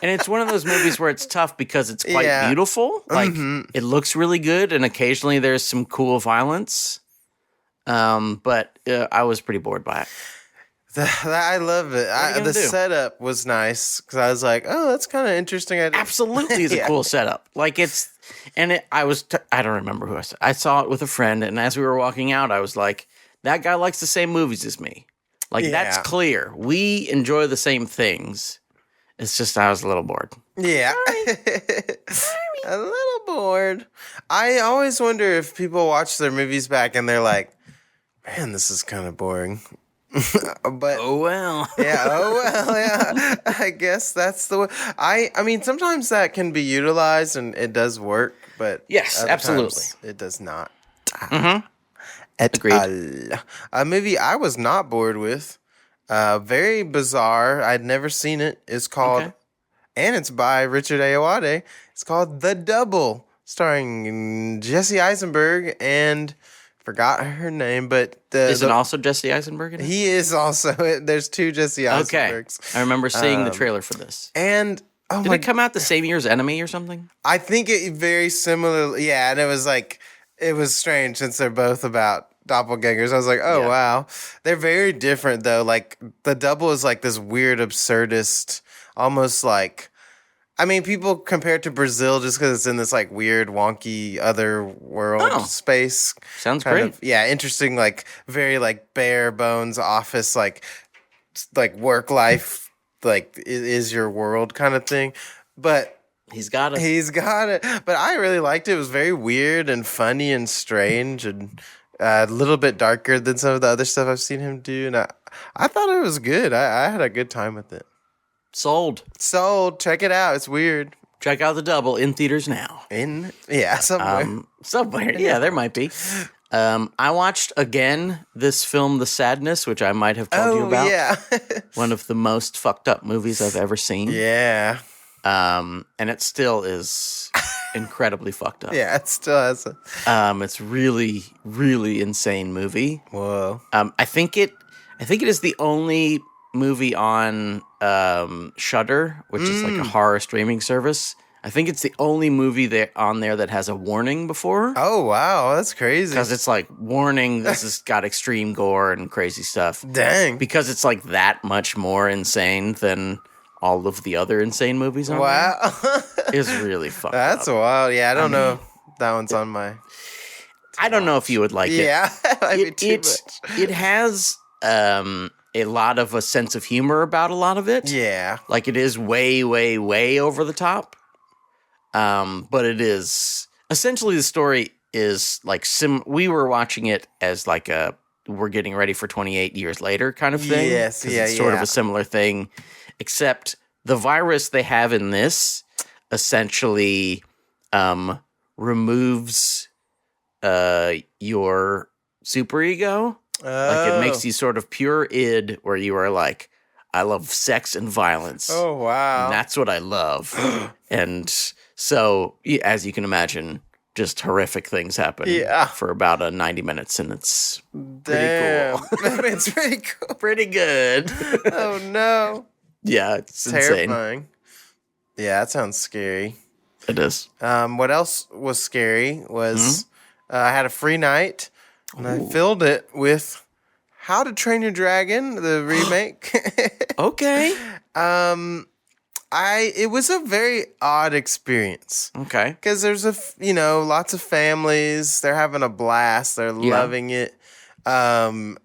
And it's one of those movies where it's tough because it's quite beautiful. Like it looks really good and occasionally there's some cool violence. But I was pretty bored by it. I love it. The setup was nice because I was like, "Oh, that's kind of interesting." Absolutely, is a cool setup. Like I don't remember who I saw it with a friend, and as we were walking out, I was like, "That guy likes the same movies as me. Like that's clear. We enjoy the same things, It's just I was a little bored. Yeah. A little bored. I always wonder if people watch their movies back and they're like, man, this is kind of boring. But oh well. yeah. I guess that's the way. I mean, sometimes that can be utilized and it does work, but yes, absolutely, it does not. Mm-hmm. Agreed. A movie I was not bored with, very bizarre. I'd never seen it. It's called, and it's by Richard Ayoade. It's called The Double, starring Jesse Eisenberg and. Forgot her name, but is it also Jesse Eisenberg in it? He is also. There's two Jesse Eisenbergs. Okay, I remember seeing the trailer for this. And did it come out the same year as Enemy or something? I think it very similar. Yeah, and it was strange since they're both about doppelgangers. I was like, oh wow, they're very different though. Like The Double is like this weird absurdist, almost like. I mean, people compare it to Brazil just because it's in this like weird, wonky other world space. Sounds great. Yeah, interesting. Like very like bare bones office, like work life, like is your world kind of thing. But he's got it. But I really liked it. It was very weird and funny and strange and a little bit darker than some of the other stuff I've seen him do. And I thought it was good. I had a good time with it. Sold. Check it out. It's weird. Check out The Double in theaters now. Somewhere. Yeah, there might be. I watched again this film, The Sadness, which I might have told you about. Yeah. One of the most fucked up movies I've ever seen. Yeah. And it still is incredibly fucked up. Yeah, it still has it's really, really insane movie. Whoa. I think it is the only movie on Shudder, which is like a horror streaming service. I think it's the only movie on there that has a warning before. Oh wow, that's crazy. Because it's like warning, this has got extreme gore and crazy stuff. Dang. Because it's like that much more insane than all of the other insane movies on there. It's really fucked That's up. wild. Yeah, I don't know. That one's on my. I don't know if you would like it. Yeah, might be too much. It has a lot of a sense of humor about a lot of it. Yeah. Like it is way, way, way over the top. But it is essentially the story is like we were watching it as like we're getting ready for 28 years later kind of thing. Yes, yeah, it's sort of a similar thing, except the virus they have in this essentially removes your superego. Like it makes you sort of pure id where you are like, I love sex and violence. Oh, wow. And that's what I love. And so, as you can imagine, just horrific things happen for about 90 minutes, and it's pretty cool. It's pretty cool. Pretty good. Oh, no. Yeah, it's terrifying. Insane. Yeah, that sounds scary. It is. What else was scary was I had a free night, and I filled it with How to Train Your Dragon, the remake. Okay. It was a very odd experience. Okay. Because there's lots of families. They're having a blast. They're loving it. And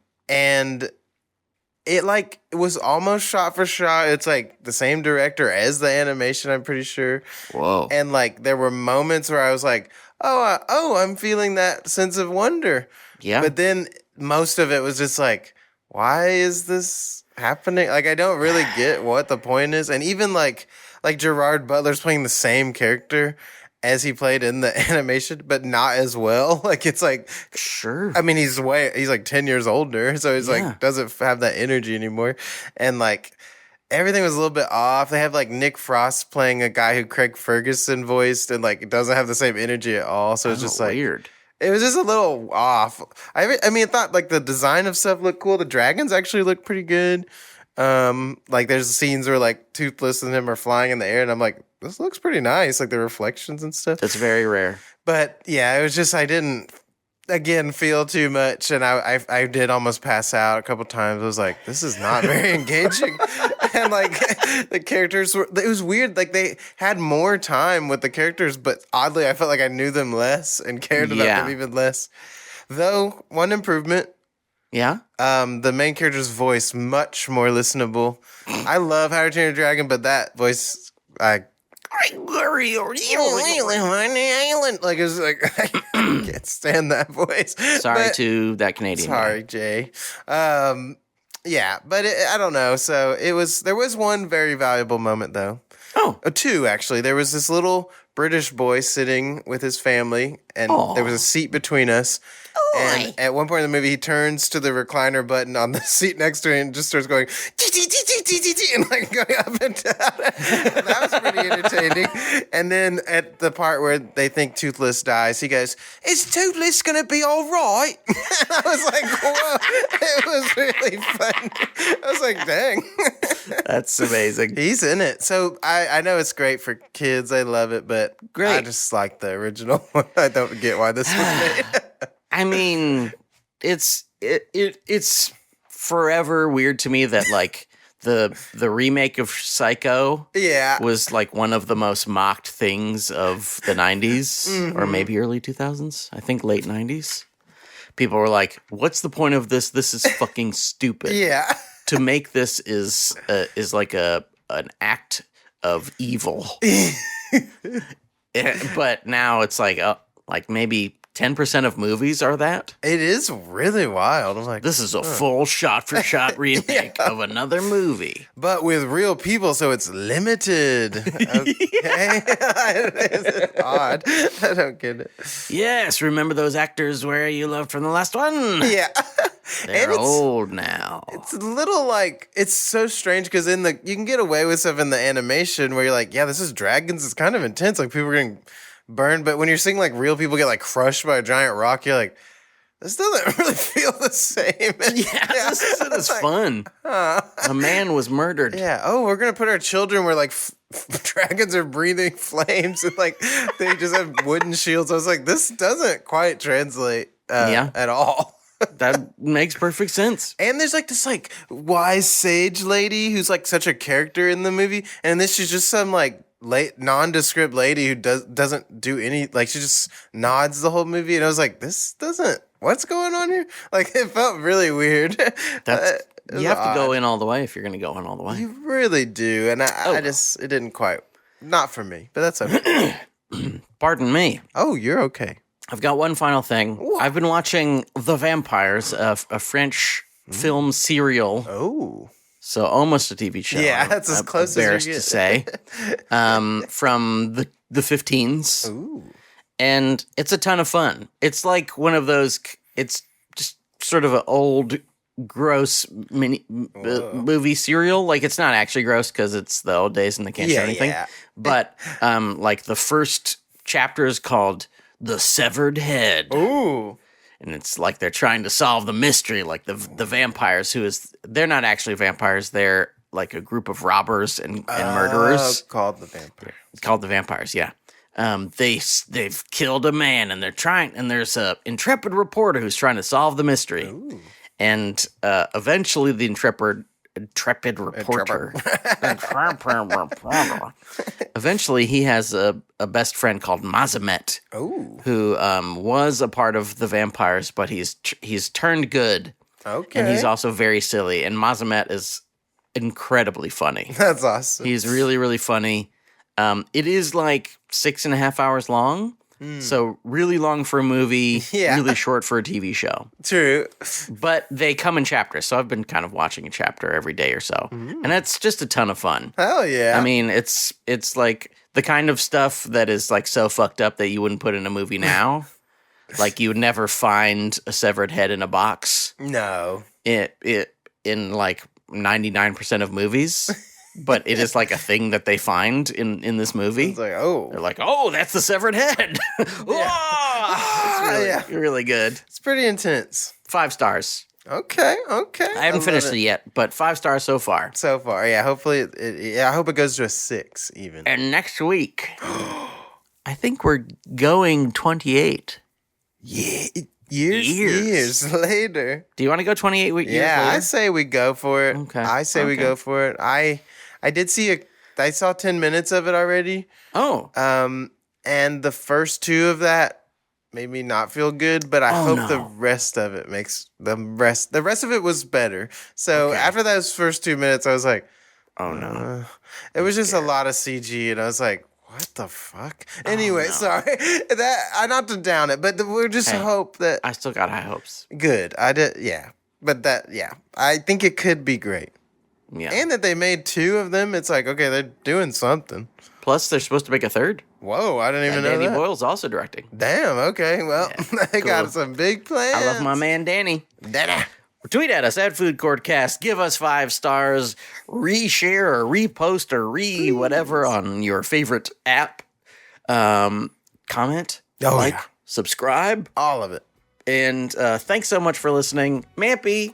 it was almost shot for shot. It's like the same director as the animation, I'm pretty sure. Whoa. And like there were moments where I was like, I'm feeling that sense of wonder. Yeah. But then most of it was just like, why is this happening? Like I don't really get what the point is. And even like Gerard Butler's playing the same character as he played in the animation, but not as well. Like it's like, sure. I mean, he's like 10 years older, so he's like doesn't have that energy anymore. And like everything was a little bit off. They have like Nick Frost playing a guy who Craig Ferguson voiced, and like it doesn't have the same energy at all. So it's just like weird. It was just a little off. I mean, I thought like the design of stuff looked cool. The dragons actually look pretty good. Like there's scenes where like Toothless and him are flying in the air, and I'm like, this looks pretty nice. Like the reflections and stuff. That's very rare. But yeah, it was just I didn't again feel too much, and I did almost pass out a couple times. I was like, this is not very engaging. And like the characters it was weird. Like they had more time with the characters, but oddly I felt like I knew them less and cared about them even less. Though one improvement, Yeah? The main character's voice, much more listenable. I love How to Train Your Dragon, but that voice, like, it was like, I can't stand that voice. Sorry to that Canadian Sorry, guy. Jay. Yeah, but I don't know. So there was one very valuable moment, though. Oh. Two, actually. There was this little British boy sitting with his family, and there was a seat between us. And at one point in the movie, he turns to the recliner button on the seat next to him and just starts going, and like going up and down. That was pretty entertaining. And then at the part where they think Toothless dies, he goes, "Is Toothless going to be all right?" And I was like, whoa. It was really fun. I was like, dang. That's amazing. He's in it. So I know it's great for kids. I love it, but I just like the original one. I don't get why this was made. I mean, it's forever weird to me that like the remake of Psycho was like one of the most mocked things of the 90s or maybe early 2000s. I think late 90s. People were like, "What's the point of this? This is fucking stupid." Yeah. To make this is like an act of evil. But now it's like maybe 10% of movies are that. It is really wild. I'm like, this is a full shot-for-shot remake of another movie. But with real people, so it's limited. Okay. It's odd. I don't get it. Yes, remember those actors where you loved from the last one? Yeah. They're old now. It's a little like, it's so strange because you can get away with stuff in the animation where you're like, yeah, this is dragons. It's kind of intense. Like people are getting burned. But when you're seeing like real people get like crushed by a giant rock, you're like, this doesn't really feel the same. Yeah, this isn't as fun. A man was murdered. Yeah. Oh, we're going to put our children where like dragons are breathing flames and like they just have wooden shields. I was like, this doesn't quite translate at all. That makes perfect sense. And there's like this like wise sage lady who's like such a character in the movie, and this is just some like nondescript lady who doesn't do any, like she just nods the whole movie, and I was like, this doesn't, what's going on here? Like it felt really weird. You have to go in all the way if you're going to go in all the way. You really do, and I just, it didn't quite, not for me, but that's okay. Pardon me. Oh, you're okay. I've got one final thing. What? I've been watching The Vampires, a French film serial. Oh. So almost a TV show. Yeah, that's as close as you get. To say. From the 15s. Ooh. And it's a ton of fun. It's like one of those, it's just sort of an old, gross movie serial. Like it's not actually gross because it's the old days and they can't show anything. Yeah. But like the first chapter is called The Severed Head. Ooh. And it's like they're trying to solve the mystery, like the vampires they're not actually vampires, they're like a group of robbers and murderers. Called the Vampires. Called the Vampires, yeah. They've killed a man and and there's a intrepid reporter who's trying to solve the mystery. Ooh. And eventually the intrepid reporter. Eventually, he has a best friend called Mazamet, who was a part of the vampires, but he's turned good. Okay. And he's also very silly. And Mazamet is incredibly funny. That's awesome. He's really, really funny. It is like 6.5 hours long. So really long for a movie, really short for a TV show. True. But they come in chapters, so I've been kind of watching a chapter every day or so. And that's just a ton of fun. Hell yeah. I mean, it's like the kind of stuff that is like so fucked up that you wouldn't put in a movie now. Like you would never find a severed head in a box. No. It in like 99% of movies. But it is like a thing that they find in this movie. It's like, oh. They're like, oh, that's the severed head. It's really good. It's pretty intense. 5 stars. Okay. I haven't finished it yet, but 5 stars so far. So far, yeah. Hopefully, I hope it goes to a 6 even. And next week, I think we're going 28. Yeah. Years later. Do you want to go 28 years later? Yeah, I say we go for it. Okay. I say we go for it. I did see I saw 10 minutes of it already. Oh. And the first 2 of that made me not feel good, but I hope the rest of it makes the rest of it was better. So after those first 2 minutes, I was like, oh no. It was just a lot of CG, and I was like, what the fuck? Anyway, sorry. Not to down it, but we're just hope that I still got high hopes. Good. I did, yeah. But I think it could be great. Yeah. And that they made 2 of them, it's like, okay, they're doing something. Plus, they're supposed to make a third. Whoa, I didn't even know Danny that. Boyle's also directing. Damn, okay. Well, they got some big plans. I love my man, Danny. Tweet at us at Food Court Cast. Give us 5 stars. Reshare or repost or whatever on your favorite app. Comment, subscribe. All of it. And thanks so much for listening. Mampy,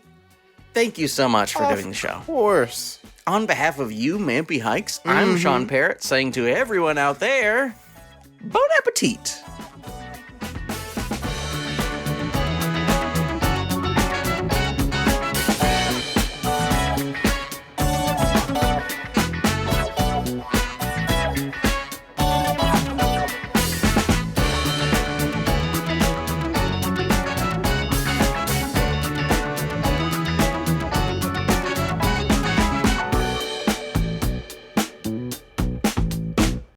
thank you so much for doing the show. Of course. On behalf of you, Mampy Hikes, I'm Sean Parrott saying to everyone out there, bon appetit.